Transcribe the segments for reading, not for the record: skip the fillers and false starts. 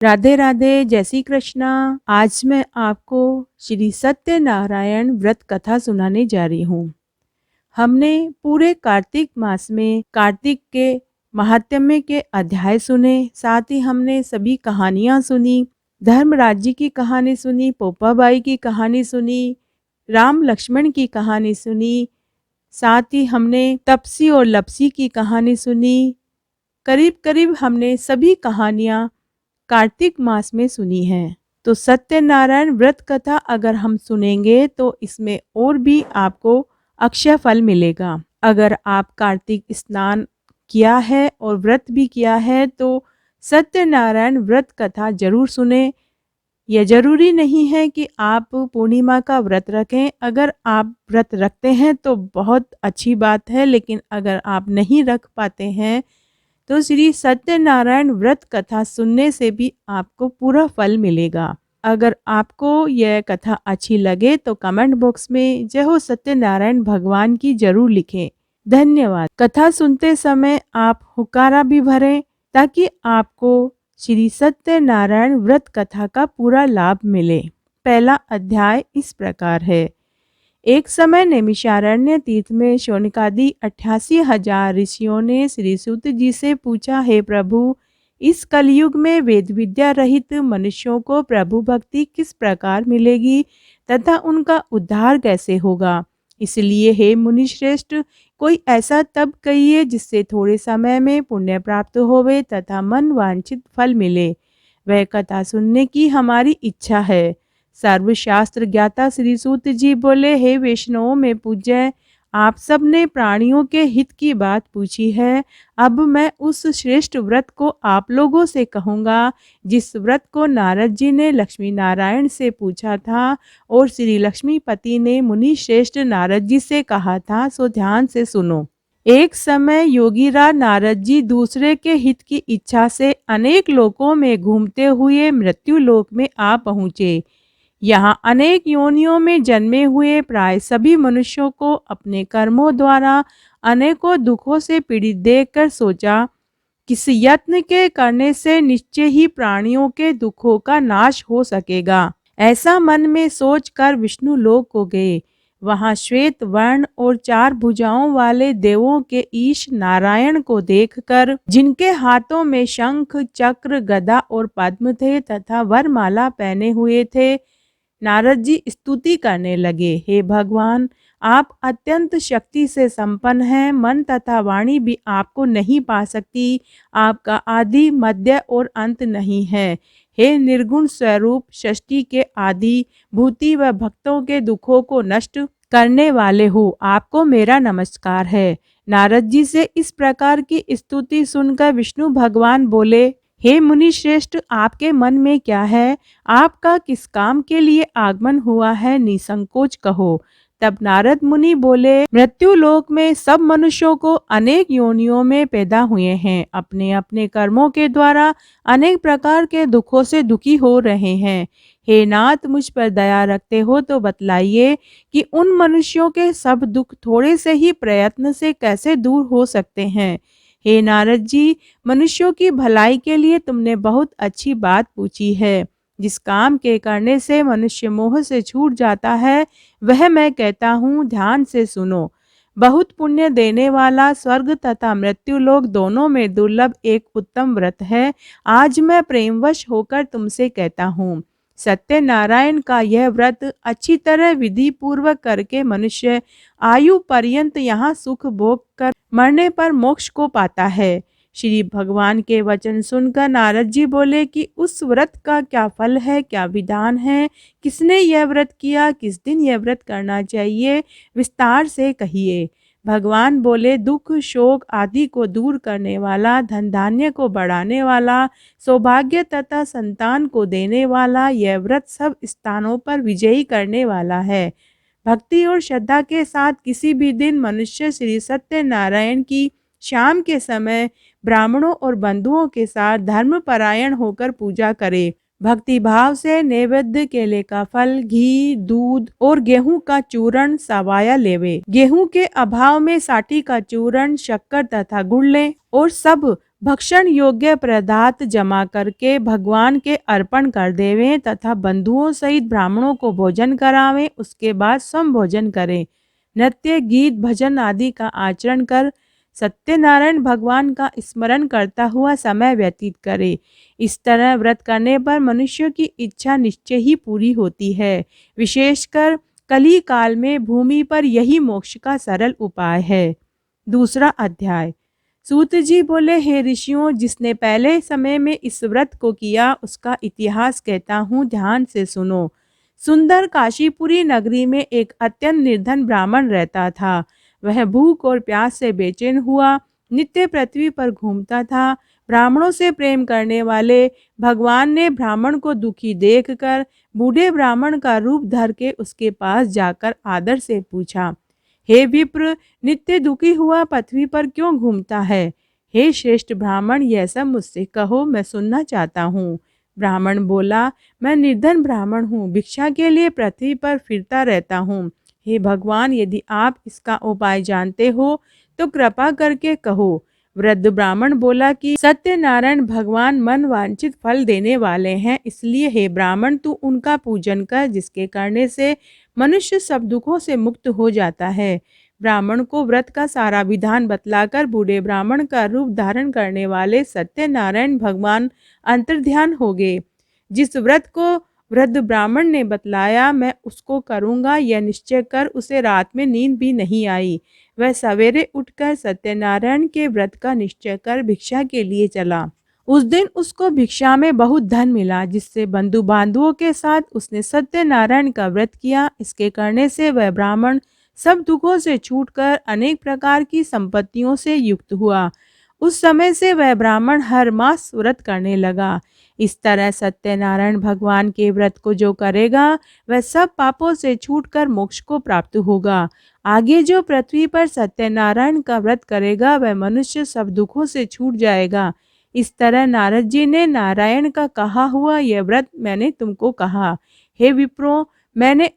राधे राधे, जय श्री कृष्णा। आज मैं आपको श्री सत्यनारायण व्रत कथा सुनाने जा रही हूँ। हमने पूरे कार्तिक मास में कार्तिक के महात्म्य के अध्याय सुने, साथ ही हमने सभी कहानियाँ सुनी। धर्मराज जी की कहानी सुनी, पोपाबाई की कहानी सुनी, राम लक्ष्मण की कहानी सुनी, साथ ही हमने तपसी और लपसी की कहानी सुनी। करीब करीब हमने सभी कहानियाँ कार्तिक मास में सुनी है। तो सत्यनारायण व्रत कथा अगर हम सुनेंगे तो इसमें और भी आपको अक्षय फल मिलेगा। अगर आप कार्तिक स्नान किया है और व्रत भी किया है तो सत्यनारायण व्रत कथा जरूर सुने। यह जरूरी नहीं है कि आप पूर्णिमा का व्रत रखें। अगर आप व्रत रखते हैं तो बहुत अच्छी बात है, लेकिन अगर आप नहीं रख पाते हैं तो श्री सत्यनारायण व्रत कथा सुनने से भी आपको पूरा फल मिलेगा। अगर आपको यह कथा अच्छी लगे तो कमेंट बॉक्स में जय हो सत्यनारायण भगवान की जरूर लिखें। धन्यवाद। कथा सुनते समय आप हुक्कारा भी भरें ताकि आपको श्री सत्यनारायण व्रत कथा का पूरा लाभ मिले। पहला अध्याय इस प्रकार है। एक समय नैमिषारण्य तीर्थ में शौनकादि 88,000 ऋषियों ने श्री सूत जी से पूछा, हे प्रभु, इस कलयुग में वेद विद्या रहित मनुष्यों को प्रभु भक्ति किस प्रकार मिलेगी तथा उनका उद्धार कैसे होगा। इसलिए हे मुनि श्रेष्ठ, कोई ऐसा तप कहिए जिससे थोड़े समय में पुण्य प्राप्त होवे तथा मन वांछित फल मिले। वह कथा सुनने की हमारी इच्छा है। सर्वशास्त्र ज्ञाता श्री सूत जी बोले, हे वैष्णवों में पूज्य, आप सब ने प्राणियों के हित की बात पूछी है। अब मैं उस श्रेष्ठ व्रत को आप लोगों से कहूँगा जिस व्रत को नारद जी ने लक्ष्मी नारायण से पूछा था और श्री लक्ष्मीपति ने मुनि श्रेष्ठ नारद जी से कहा था। सो ध्यान से सुनो। एक समय योगीराज नारद जी दूसरे के हित की इच्छा से अनेक लोकों में घूमते हुए मृत्यु लोक में आ पहुँचे। यहाँ अनेक योनियों में जन्मे हुए प्राय सभी मनुष्यों को अपने कर्मों द्वारा अनेकों दुखों से पीड़ित देखकर सोचा, किसी यत्न के करने से निश्चय ही प्राणियों के दुखों का नाश हो सकेगा। ऐसा मन में सोचकर विष्णु लोक को गए। वहां श्वेत वर्ण और 4 भुजाओं वाले देवों के ईश नारायण को देखकर, जिनके हाथों में शंख चक्र गदा और पद्म थे तथा वरमाला पहने हुए थे, नारद जी स्तुति करने लगे, हे भगवान, आप अत्यंत शक्ति से संपन्न हैं। मन तथा वाणी भी आपको नहीं पा सकती। आपका आदि मध्य और अंत नहीं है। हे निर्गुण स्वरूप, सृष्टि के आदि, भूति व भक्तों के दुखों को नष्ट करने वाले हो, आपको मेरा नमस्कार है। नारद जी से इस प्रकार की स्तुति सुनकर विष्णु भगवान बोले, हे मुनि श्रेष्ठ, आपके मन में क्या है? आपका किस काम के लिए आगमन हुआ है? निसंकोच कहो। तब नारद मुनि बोले, मृत्यु लोक में सब मनुष्यों को अनेक योनियों में पैदा हुए हैं। अपने अपने कर्मों के द्वारा अनेक प्रकार के दुखों से दुखी हो रहे हैं। हे नाथ, मुझ पर दया रखते हो तो बतलाइए कि उन मनुष्यों के सब दुख थोड़े से ही प्रयत्न से कैसे दूर हो सकते हैं। हे नारद जी, मनुष्यों की भलाई के लिए तुमने बहुत अच्छी बात पूछी है। जिस काम के करने से मनुष्य मोह से छूट जाता है वह मैं कहता हूँ, ध्यान से सुनो। बहुत पुण्य देने वाला स्वर्ग तथा मृत्यु लोक दोनों में दुर्लभ एक उत्तम व्रत है। आज मैं प्रेमवश होकर तुमसे कहता हूँ। सत्यनारायण का यह व्रत अच्छी तरह विधि पूर्वक करके मनुष्य आयु पर्यंत यहाँ सुख भोग कर मरने पर मोक्ष को पाता है। श्री भगवान के वचन सुनकर नारद जी बोले कि उस व्रत का क्या फल है, क्या विधान है, किसने यह व्रत किया, किस दिन यह व्रत करना चाहिए, विस्तार से कहिए। भगवान बोले, दुख शोक आदि को दूर करने वाला, धन धान्य को बढ़ाने वाला, सौभाग्य तथा संतान को देने वाला यह व्रत सब स्थानों पर विजयी करने वाला है। भक्ति और श्रद्धा के साथ किसी भी दिन मनुष्य श्री सत्यनारायण की शाम के समय ब्राह्मणों और बंधुओं के साथ धर्मपरायण होकर पूजा करे। भक्ति भाव से नैवेद्य केले का फल, घी, दूध और गेहूं का चूर्ण सवाया लेवे। गेहूं के अभाव में साठी का चूर्ण, शक्कर तथा गुड़ ले और सब भक्षण योग्य पदार्थ जमा करके भगवान के अर्पण कर देवें तथा बंधुओं सहित ब्राह्मणों को भोजन करावें। उसके बाद समभोजन करें। नृत्य गीत भजन आदि का आचरण कर सत्यनारायण भगवान का स्मरण करता हुआ समय व्यतीत करे। इस तरह व्रत करने पर मनुष्य की इच्छा निश्चय ही पूरी होती है। विशेषकर कली काल में भूमि पर यही मोक्ष का सरल उपाय है। दूसरा अध्याय। सूत जी बोले, हे ऋषियों, जिसने पहले समय में इस व्रत को किया उसका इतिहास कहता हूँ, ध्यान से सुनो। सुंदर काशीपुरी नगरी में एक अत्यंत निर्धन ब्राह्मण रहता था। वह भूख और प्यास से बेचैन हुआ नित्य पृथ्वी पर घूमता था। ब्राह्मणों से प्रेम करने वाले भगवान ने ब्राह्मण को दुखी देखकर बूढ़े ब्राह्मण का रूप धर के उसके पास जाकर आदर से पूछा, हे विप्र, नित्य दुखी हुआ पृथ्वी पर क्यों घूमता है? हे श्रेष्ठ ब्राह्मण, यह सब मुझसे कहो, मैं सुनना चाहता हूँ। ब्राह्मण बोला, मैं निर्धन ब्राह्मण हूँ, भिक्षा के लिए पृथ्वी पर फिरता रहता हूँ। हे भगवान, यदि आप इसका उपाय जानते हो तो कृपा करके कहो। वृद्ध ब्राह्मण बोला कि सत्यनारायण भगवान मन वांछित फल देने वाले हैं, इसलिए हे ब्राह्मण, तू उनका पूजन कर, जिसके करने से मनुष्य सब दुखों से मुक्त हो जाता है। ब्राह्मण को व्रत का सारा विधान बतलाकर बूढ़े ब्राह्मण का रूप धारण करने वाले सत्यनारायण भगवान अंतर्ध्यान हो गए। जिस व्रत को वृद्ध ब्राह्मण ने बतलाया, मैं उसको करूंगा, यह निश्चय कर उसे रात में नींद भी नहीं आई। वह सवेरे उठकर सत्यनारायण के व्रत का निश्चय कर भिक्षा के लिए चला। उस दिन उसको भिक्षा में बहुत धन मिला, जिससे बंधु बांधवों के साथ उसने सत्यनारायण का व्रत किया। इसके करने से वह ब्राह्मण सब दुखों से छूटकर अनेक प्रकार की संपत्तियों से युक्त हुआ। उस समय से वह ब्राह्मण हर मास व्रत करने लगा। इस तरह सत्यनारायण भगवान के व्रत को जो करेगा वह सब पापों से छूटकर मोक्ष को प्राप्त होगा। आगे जो पृथ्वी पर सत्यनारायण का व्रत करेगा वह मनुष्य सब दुखों से छूट जाएगा। इस तरह नारद जी ने नारायण का कहा हुआ यह व्रत मैंने तुमको कहा। हे विप्रो, मैं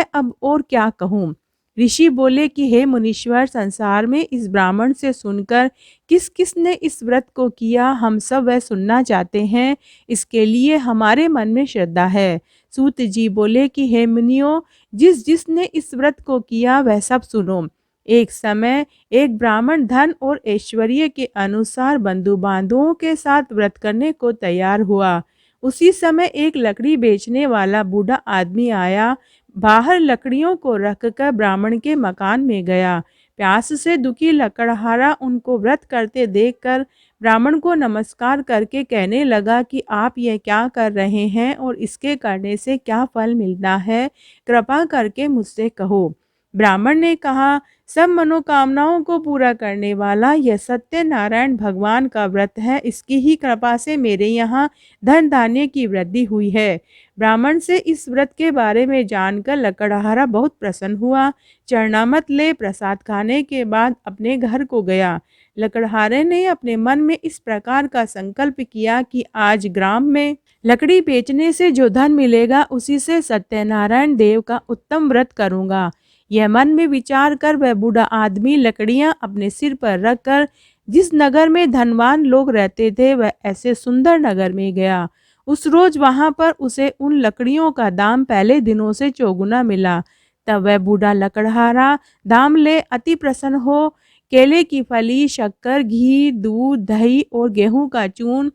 अब और क्या कहूँ। ऋषि बोले कि हे मुनीश्वर, संसार में इस ब्राह्मण से सुनकर किस किस ने इस व्रत को किया, हम सब वह सुनना चाहते हैं। इसके लिए हमारे मन में श्रद्धा है। सूत जी बोले कि हे मुनियों, जिसने इस व्रत को किया वह सब सुनो। एक समय एक ब्राह्मण धन और ऐश्वर्य के अनुसार बंधु बांधवों के साथ व्रत करने को तैयार हुआ। उसी समय एक लकड़ी बेचने वाला बूढ़ा आदमी आया। बाहर लकड़ियों को रखकर ब्राह्मण के मकान में गया। प्यास से दुखी लकड़हारा उनको व्रत करते देखकर ब्राह्मण को नमस्कार करके कहने लगा कि आप यह क्या कर रहे हैं और इसके करने से क्या फल मिलता है, कृपा करके मुझसे कहो। ब्राह्मण ने कहा, सब मनोकामनाओं को पूरा करने वाला यह सत्यनारायण भगवान का व्रत है। इसकी ही कृपा से मेरे यहाँ धन धान्य की वृद्धि हुई है। ब्राह्मण से इस व्रत के बारे में जानकर लकड़हारा बहुत प्रसन्न हुआ। चरणामत ले प्रसाद खाने के बाद अपने घर को गया। लकड़हारे ने अपने मन में इस प्रकार का संकल्प किया कि आज ग्राम में लकड़ी बेचने से जो धन मिलेगा उसी से सत्यनारायण देव का उत्तम व्रत करूंगा। यह मन में विचार कर वह बूढ़ा आदमी लकड़ियां अपने सिर पर रखकर जिस नगर में धनवान लोग रहते थे वह ऐसे सुंदर नगर में गया। उस रोज वहां पर उसे उन लकड़ियों का दाम पहले दिनों से चौगुना मिला। तब वह बूढ़ा लकड़हारा दाम ले अति प्रसन्न हो केले की फली, शक्कर, घी, दूध, दही और गेहूं का चूर्ण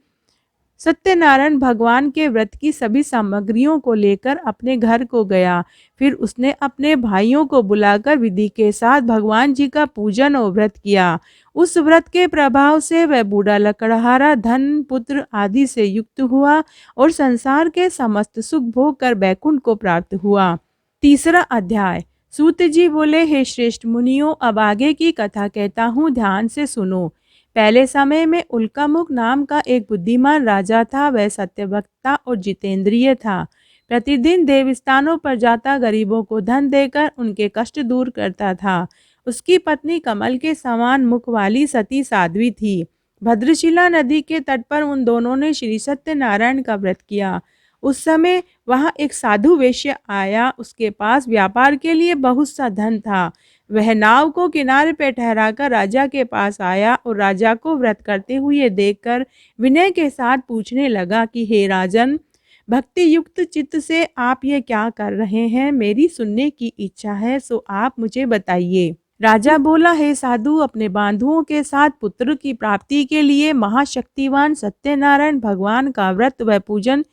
सत्यनारायण भगवान के व्रत की सभी सामग्रियों को लेकर अपने घर को गया। फिर उसने अपने भाइयों को बुलाकर विधि के साथ भगवान जी का पूजन और व्रत किया। उस व्रत के प्रभाव से वह बूढ़ा लकड़हारा धन, पुत्र आदि से युक्त हुआ और संसार के समस्त सुख भोग कर बैकुंठ को प्राप्त हुआ। तीसरा अध्याय। सूत जी बोले, हे श्रेष्ठ मुनियों, अब आगे की कथा कहता हूँ, ध्यान से सुनो। पहले समय में उल्कामुख नाम का एक बुद्धिमान राजा था। वह सत्यवक्ता और जितेंद्रिय था। प्रतिदिन देवस्थानों पर जाता गरीबों को धन देकर उनके कष्ट दूर करता था। उसकी पत्नी कमल के समान मुख वाली सती साध्वी थी। भद्रशिला नदी के तट पर उन दोनों ने श्री सत्यनारायण का व्रत किया। उस समय वहां एक साधु वैश्य आया। उसके पास व्यापार के लिए बहुत सा धन था। वह नाव को किनारे पे ठहराकर राजा के पास आया और राजा को व्रत करते हुए देखकर विनय के साथ पूछने लगा कि हे राजन, भक्ति युक्त चित्त से आप ये क्या कर रहे हैं? मेरी सुनने की इच्छा है, सो आप मुझे बताइए। राजा बोला, हे साधु, अपने बांधुओं के साथ पुत्र की प्राप्ति के लिए महाशक्तिवान सत्यनारायण भगवान का व्रत व पूजन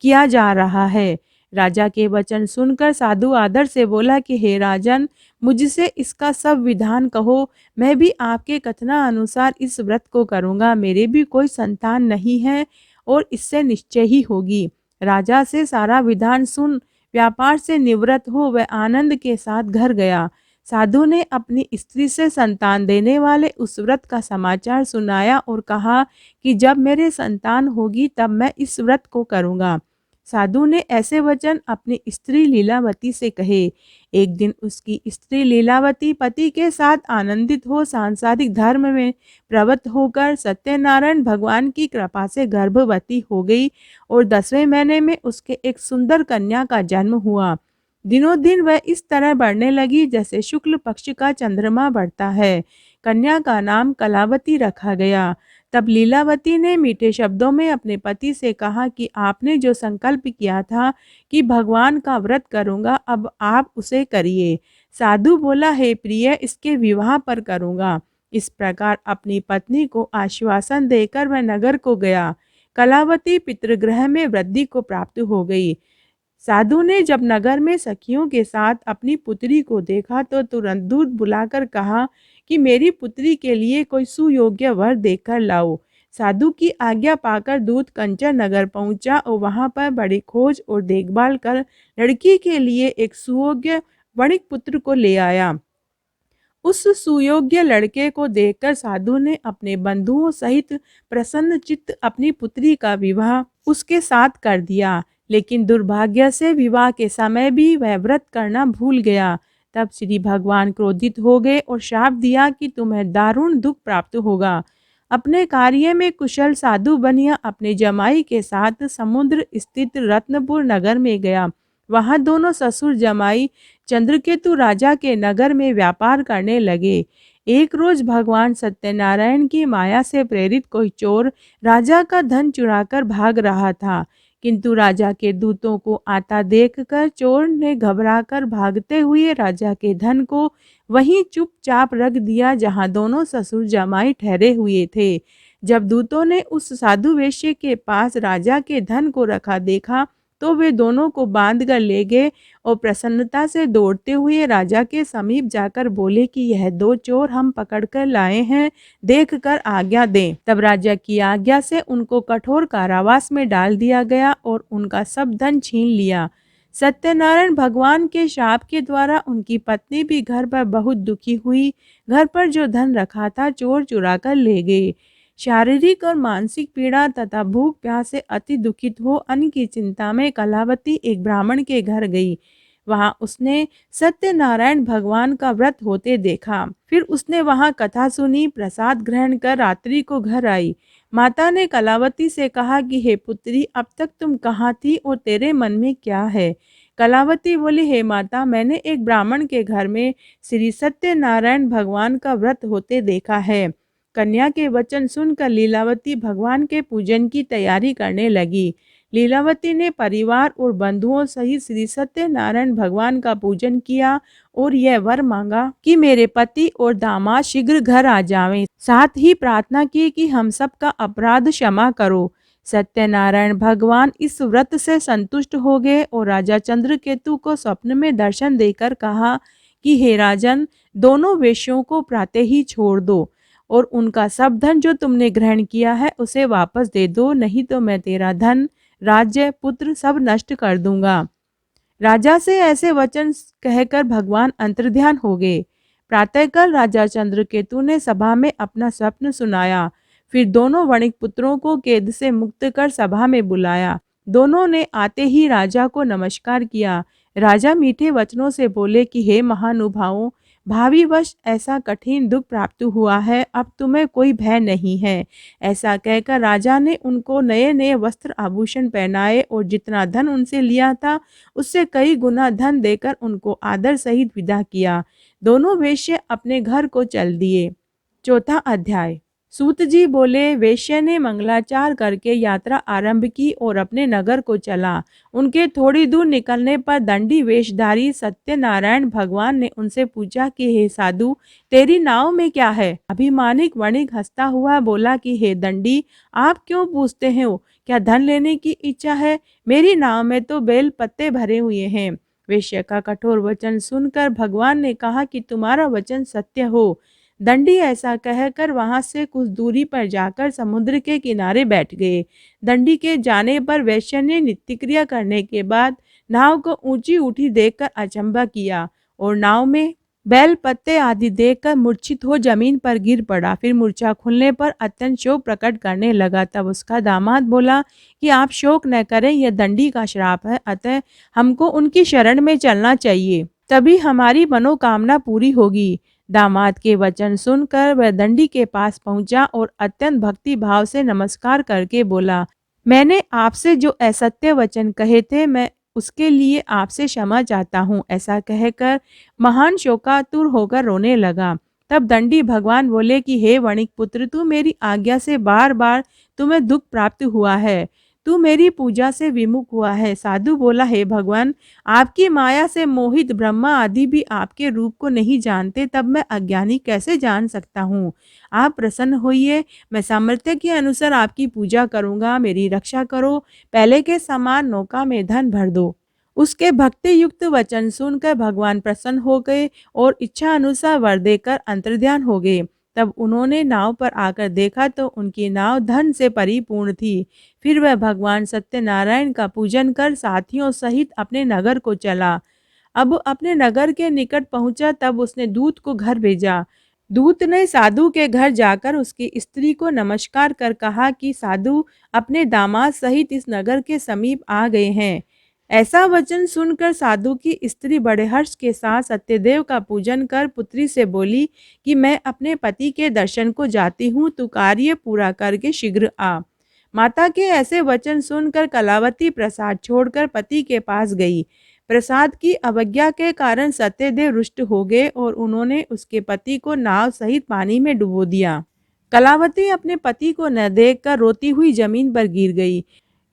किया जा रहा है। राजा के वचन सुनकर साधु आदर से बोला कि हे राजन, मुझसे इसका सब विधान कहो, मैं भी आपके कथना अनुसार इस व्रत को करूँगा। मेरे भी कोई संतान नहीं है और इससे निश्चय ही होगी। राजा से सारा विधान सुन व्यापार से निवृत्त हो वह आनंद के साथ घर गया। साधु ने अपनी स्त्री से संतान देने वाले उस व्रत का समाचार सुनाया और कहा कि जब मेरे संतान होगी तब मैं इस व्रत को करूँगा। साधु ने ऐसे वचन अपनी स्त्री लीलावती से कहे। एक दिन उसकी स्त्री लीलावती पति के साथ आनंदित हो सांसारिक धर्म में प्रवृत्त होकर सत्यनारायण भगवान की कृपा से गर्भवती हो गई और 10वें महीने में उसके एक सुंदर कन्या का जन्म हुआ। दिनों दिन वह इस तरह बढ़ने लगी जैसे शुक्ल पक्ष का चंद्रमा बढ़ता है। कन्या का नाम कलावती रखा गया। तब लीलावती ने मीठे शब्दों में अपने पति से कहा कि आपने जो संकल्प किया था कि भगवान का व्रत करूंगा, अब आप उसे करिए। साधु बोला, हे प्रिय, इसके विवाह पर करूंगा। इस प्रकार अपनी पत्नी को आश्वासन देकर वह नगर को गया। कलावती पितृगृह में वृद्धि को प्राप्त हो गई। साधु ने जब नगर में सखियों के साथ अपनी पुत्री को देखा तो तुरंत दूत बुलाकर कहा कि मेरी पुत्री के लिए कोई सुयोग्य वर देखकर लाओ। साधु की आज्ञा पाकर दूत कंचन नगर पहुंचा और वहां पर बड़ी खोज और देखभाल कर लड़की के लिए एक सुयोग्य वणिक पुत्र को ले आया। उस सुयोग्य लड़के को देखकर साधु ने अपने बंधुओं सहित प्रसन्न चित्त अपनी पुत्री का विवाह उसके साथ कर दिया। लेकिन दुर्भाग्य से विवाह के समय भी वह व्रत करना भूल गया। तब श्री भगवान क्रोधित हो गए और शाप दिया कि तुम्हें दारुण दुख प्राप्त होगा। अपने कार्य में कुशल साधु बनिया अपने जमाई के साथ समुद्र स्थित रत्नपुर नगर में गया। वहां दोनों ससुर जमाई चंद्रकेतु राजा के नगर में व्यापार करने लगे। एक रोज भगवान सत्यनारायण की माया से प्रेरित कोई चोर राजा का धन चुराकर भाग रहा था, किंतु राजा के दूतों को आता देखकर चोर ने घबराकर भागते हुए राजा के धन को वहीं चुपचाप रख दिया जहां दोनों ससुर जमाई ठहरे हुए थे। जब दूतों ने उस साधु वेश्य के पास राजा के धन को रखा देखा तो वे दोनों को बांध कर ले गए और प्रसन्नता से दौड़ते हुए राजा के समीप जाकर बोले कि यह दो चोर हम पकड़कर लाए हैं, देख कर आज्ञा दें। तब राजा की आज्ञा से उनको कठोर कारावास में डाल दिया गया और उनका सब धन छीन लिया। सत्यनारायण भगवान के शाप के द्वारा उनकी पत्नी भी घर पर बहुत दुखी हुई। घर पर जो धन रखा था चोर चुरा कर ले गए। शारीरिक और मानसिक पीड़ा तथा भूख प्यास से अति दुखित हो अन्न की चिंता में कलावती एक ब्राह्मण के घर गई। वहां उसने सत्यनारायण भगवान का व्रत होते देखा। फिर उसने वहां कथा सुनी, प्रसाद ग्रहण कर रात्रि को घर आई। माता ने कलावती से कहा कि हे पुत्री, अब तक तुम कहाँ थी और तेरे मन में क्या है? कलावती बोली, हे माता, मैंने एक ब्राह्मण के घर में श्री सत्यनारायण भगवान का व्रत होते देखा है। कन्या के वचन सुनकर लीलावती भगवान के पूजन की तैयारी करने लगी। लीलावती ने परिवार और बंधुओं सहित श्री सत्यनारायण भगवान का पूजन किया और यह वर मांगा कि मेरे पति और दामाद शीघ्र घर आ जावें। साथ ही प्रार्थना की कि हम सबका अपराध क्षमा करो। सत्यनारायण भगवान इस व्रत से संतुष्ट हो गए और राजा चंद्रकेतु को स्वप्न में दर्शन देकर कहा कि हे राजन, दोनों वेश्यों को प्रातः ही छोड़ दो और उनका सब धन जो तुमने ग्रहण किया है उसे वापस दे दो, नहीं तो मैं तेरा धन, राज्य, पुत्र सब नष्ट कर दूंगा। राजा से ऐसे वचन कहकर भगवान अंतर्ध्यान हो गए। प्रातःकाल राजा चंद्रकेतु ने सभा में अपना स्वप्न सुनाया। फिर दोनों वणिक पुत्रों को कैद से मुक्त कर सभा में बुलाया। दोनों ने आते ही राजा को नमस्कार किया। राजा मीठे वचनों से बोले कि हे महानुभावों, भावीवश ऐसा कठिन दुख प्राप्त हुआ है, अब तुम्हें कोई भय नहीं है। ऐसा कहकर राजा ने उनको नए नए वस्त्र आभूषण पहनाए और जितना धन उनसे लिया था उससे कई गुना धन देकर उनको आदर सहित विदा किया। दोनों वेश्य अपने घर को चल दिए। चौथा अध्याय। सूत जी बोले, वेश्या ने मंगलाचार करके यात्रा आरंभ की और अपने नगर को चला। उनके थोड़ी दूर निकलने पर दंडी वेशधारी सत्यनारायण भगवान ने उनसे पूछा कि हे साधु, तेरी नाव में क्या है? अभिमानिक वणिक हंसता हुआ बोला कि हे दंडी, आप क्यों पूछते हो? क्या धन लेने की इच्छा है? मेरी नाव में तो बेल पत्ते भरे हुए हैं। वेश्या का कठोर वचन सुनकर भगवान ने कहा कि तुम्हारा वचन सत्य हो। दंडी ऐसा कहकर वहां से कुछ दूरी पर जाकर समुद्र के किनारे बैठ गए। दंडी के जाने पर वैश्य ने नित्य क्रिया करने के बाद नाव को ऊंची उठी देखकर अचंभा किया और नाव में बैल पत्ते आदि देखकर मूर्छित हो जमीन पर गिर पड़ा। फिर मूर्छा खुलने पर अत्यंत शोक प्रकट करने लगा। तब उसका दामाद बोला कि आप शोक न करें, यह दंडी का श्राप है, अतः हमको उनकी शरण में चलना चाहिए, तभी हमारी मनोकामना पूरी होगी। दामाद के वचन सुनकर वह दंडी के पास पहुंचा और अत्यंत भक्ति भाव से नमस्कार करके बोला, मैंने आपसे जो असत्य वचन कहे थे, मैं उसके लिए आपसे क्षमा चाहता हूँ। ऐसा कहकर महान शोकातुर होकर रोने लगा। तब दंडी भगवान बोले कि हे वणिक पुत्र, तू मेरी आज्ञा से बार बार तुम्हें दुख प्राप्त हुआ है, तू मेरी पूजा से विमुख हुआ है। साधु बोला, हे भगवान, आपकी माया से मोहित ब्रह्मा आदि भी आपके रूप को नहीं जानते, तब मैं अज्ञानी कैसे जान सकता हूँ? आप प्रसन्न होइए, मैं सामर्थ्य के अनुसार आपकी पूजा करूँगा, मेरी रक्षा करो, पहले के समान नौका में धन भर दो। उसके भक्ति युक्त वचन सुनकर भगवान प्रसन्न हो गए और इच्छा अनुसार वर देकर अंतर्ध्यान हो गए। तब उन्होंने नाव पर आकर देखा तो उनकी नाव धन से परिपूर्ण थी। फिर वह भगवान सत्यनारायण का पूजन कर साथियों सहित अपने नगर को चला। अब अपने नगर के निकट पहुंचा तब उसने दूत को घर भेजा। दूत ने साधु के घर जाकर उसकी स्त्री को नमस्कार कर कहा कि साधु अपने दामाद सहित इस नगर के समीप आ गए हैं। ऐसा वचन सुनकर साधु की स्त्री बड़े हर्ष के साथ सत्यदेव का पूजन कर पुत्री से बोली कि मैं अपने पति के दर्शन को जाती हूँ, तू कार्य पूरा करके शीघ्र आ। माता के ऐसे वचन सुनकर कलावती प्रसाद छोड़कर पति के पास गई। प्रसाद की अवज्ञा के कारण सत्यदेव रुष्ट हो गए और उन्होंने उसके पति को नाव सहित पानी में डुबो दिया। कलावती अपने पति को न देखकर रोती हुई जमीन पर गिर गई।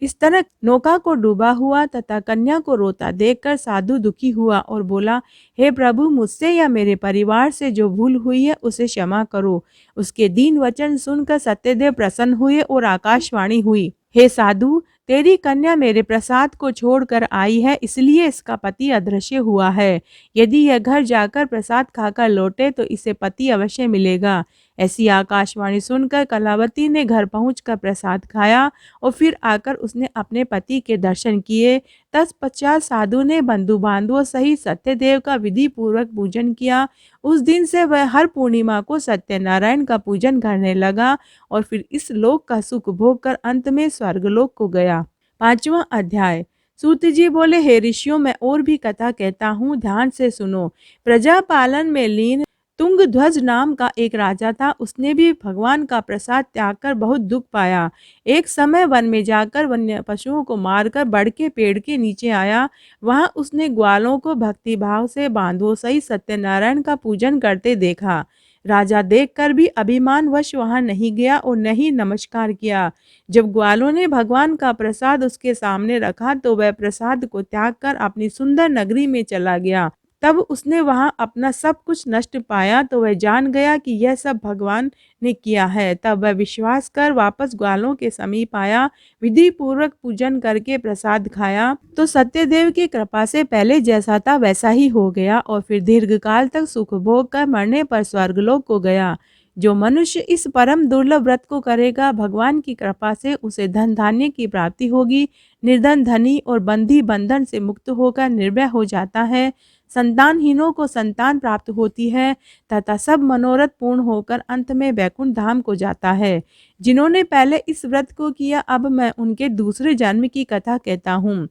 इस तरह नौका को डूबा हुआ तथा कन्या को रोता देखकर साधु दुखी हुआ और बोला, हे प्रभु, मुझसे या मेरे परिवार से जो भूल हुई है उसे क्षमा करो। उसके दीन वचन सुनकर सत्यदेव प्रसन्न हुए और आकाशवाणी हुई, हे साधु, तेरी कन्या मेरे प्रसाद को छोड़कर आई है, इसलिए इसका पति अदृश्य हुआ है। यदि यह घर जाकर प्रसाद खाकर लौटे तो इसे पति अवश्य मिलेगा। ऐसी आकाशवाणी सुनकर कलावती ने घर पहुंचकर प्रसाद खाया और फिर आकर उसने अपने पति के दर्शन किए। तत्पश्चात साधु ने बंधु बांधवों सहित सत्यदेव का विधि पूर्वक पूजन किया। उस दिन से वह हर पूर्णिमा को सत्यनारायण का पूजन करने लगा और फिर इस लोक का सुख भोग कर अंत में स्वर्गलोक को गया। 5वां अध्याय। सूत जी बोले, हे ऋषियों, मैं और भी कथा कहता हूँ, ध्यान से सुनो। प्रजा पालन में लीन तुंगध्वज नाम का एक राजा था। उसने भी भगवान का प्रसाद त्याग कर बहुत दुख पाया। एक समय वन में जाकर वन्य पशुओं को मारकर बड़ के पेड़ के नीचे आया। वहां उसने ग्वालों को भक्ति भाव से बांधवों सहित सत्यनारायण का पूजन करते देखा। राजा देखकर भी अभिमानवश वहां नहीं गया और न ही नमस्कार किया। जब ग्वालों ने भगवान का प्रसाद उसके सामने रखा तो वह प्रसाद को त्याग कर अपनी सुंदर नगरी में चला गया। तब उसने वहां अपना सब कुछ नष्ट पाया तो वह जान गया कि यह सब भगवान ने किया है। तब वह विश्वास कर वापस ग्वालों के समीप आया। विधि पूर्वक पूजन करके प्रसाद खाया तो सत्यदेव की कृपा से पहले जैसा था वैसा ही हो गया और फिर दीर्घकाल तक सुख भोग कर मरने पर स्वर्गलोक को गया। जो मनुष्य इस परम दुर्लभ व्रत को करेगा, भगवान की कृपा से उसे धन धान्य की प्राप्ति होगी। निर्धन धनी और बंधी बंधन से मुक्त होकर निर्भय हो जाता है। संतानहीनों को संतान प्राप्त होती है तथा सब मनोरथ पूर्ण होकर अंत में वैकुंठ धाम को जाता है। जिन्होंने पहले इस व्रत को किया, अब मैं उनके दूसरे जन्म की कथा कहता हूँ।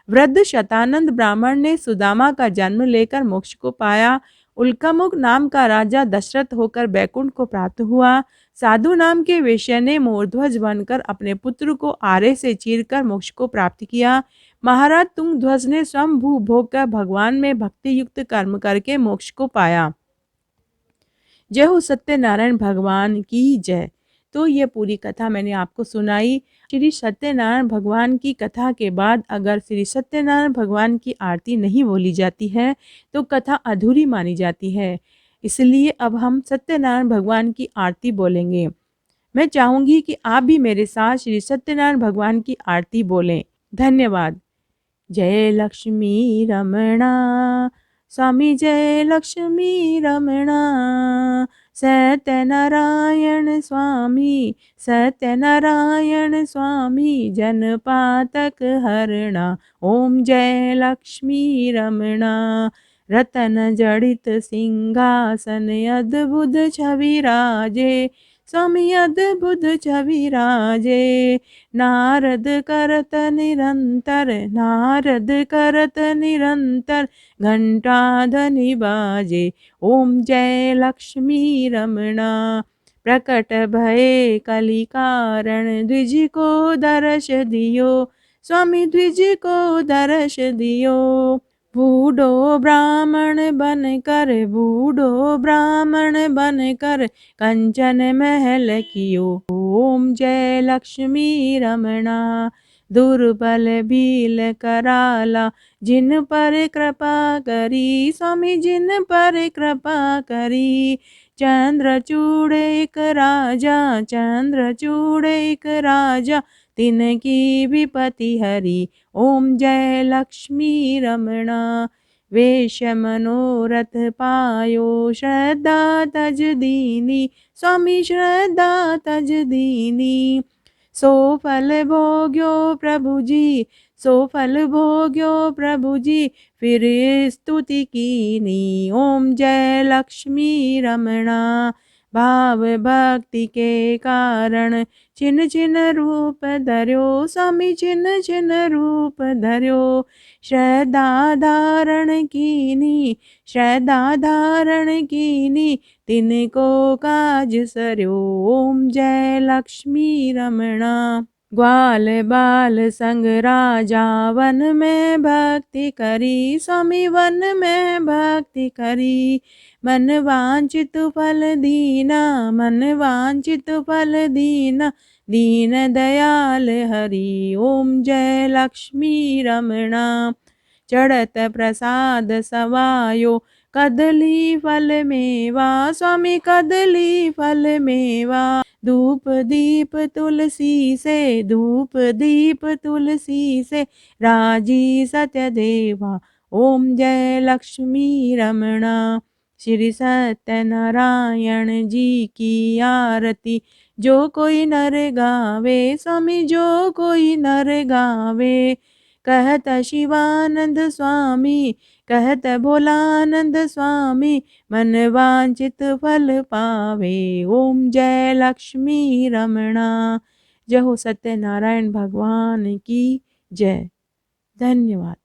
वृद्ध शतानंद ब्राह्मण ने सुदामा का जन्म लेकर मोक्ष को पाया। उल्कामुख नाम का राजा दशरथ होकर बैकुंठ को प्राप्त हुआ। साधु नाम के वेश्या ने मोरध्वज बनकर अपने पुत्र को आरे से चीरकर मोक्ष को प्राप्त किया। महाराज तुंगध्वज ने स्वयं भू भोग कर भगवान में भक्ति युक्त कर्म करके मोक्ष को पाया। जय हो सत्यनारायण भगवान की जय। तो ये पूरी कथा मैंने आपको सुनाई। श्री सत्यनारायण भगवान की कथा के बाद अगर श्री सत्यनारायण भगवान की आरती नहीं बोली जाती है तो कथा अधूरी मानी जाती है। इसलिए अब हम सत्यनारायण भगवान की आरती बोलेंगे। मैं चाहूँगी कि आप भी मेरे साथ श्री सत्यनारायण भगवान की आरती बोलें। धन्यवाद। जय लक्ष्मी रमणा स्वामी, जय लक्ष्मी रमणा। सत्यनारायण स्वामी, सत्यनारायण स्वामी, जनपातक हरणा। ओम जय लक्ष्मी रमणा। रतन जड़ित सिंहासन, अद्भुत छवि राजे। स्वामी अद्भुत छवि राजे। नारद करत निरंतर, नारद करत निरंतर, घंटा ध्वनि बाजे। ओम जय लक्ष्मी रमणा। प्रकट भये कलि कारण, द्विज को दर्श दियो। स्वामी द्विज को दर्श दियो। बूढ़ो ब्राह्मण बनकर, बूढ़ो ब्राह्मण बनकर, कंचन महल कियो। ओम जय लक्ष्मी रमणा। दुर्बल भील कराला, जिन पर कृपा करी। स्वामी जिन पर कृपा करी। चंद्रचूड़ एक राजा, चंद्रचूड़ एक राजा, तिनकी विपति हरी। ओम जय लक्ष्मी रमणा। वेश मनोरथ पायो, श्रद्धा तज दीनी। स्वामी श्रद्धा तज दीनी। सो फल भोग्यो प्रभु जी, सो फल भोग्यो प्रभु जी, फिर स्तुति कीनी। ओम जय लक्ष्मी रमणा। भाव भक्ति के कारण, छिन छिन रूप धर्यो। स्वामी छिन छिन रूप धर्यो। श्रद्धा धारण कीनी, श्रद्धा धारण कीनी, तिनको काज सर्यो। ओम जय लक्ष्मी रमणा। ग्वाल बाल संग राजा, वन में भक्ति करी। स्वामी वन में भक्ति करी। मन वांछित फल दीना, मन वांछित फल दीना, दीन दयाल हरि। ओम जय लक्ष्मी रमणा। चढ़त प्रसाद सवायो, कदली फल मेवा। स्वामी कदली फल मेवा। धूप दीप तुलसी से, धूप दीप तुलसी से, राजी सत्य देवा। ओम जय लक्ष्मी रमणा। श्री सत्यनारायण जी की आरती जो कोई नर गावे। स्वामी जो कोई नर गावे। कहत शिवानंद स्वामी, कहत भोलानंद स्वामी, मन वांछित फल पावे। ओम जय लक्ष्मी रमणा। जय हो सत्यनारायण भगवान की जय। धन्यवाद।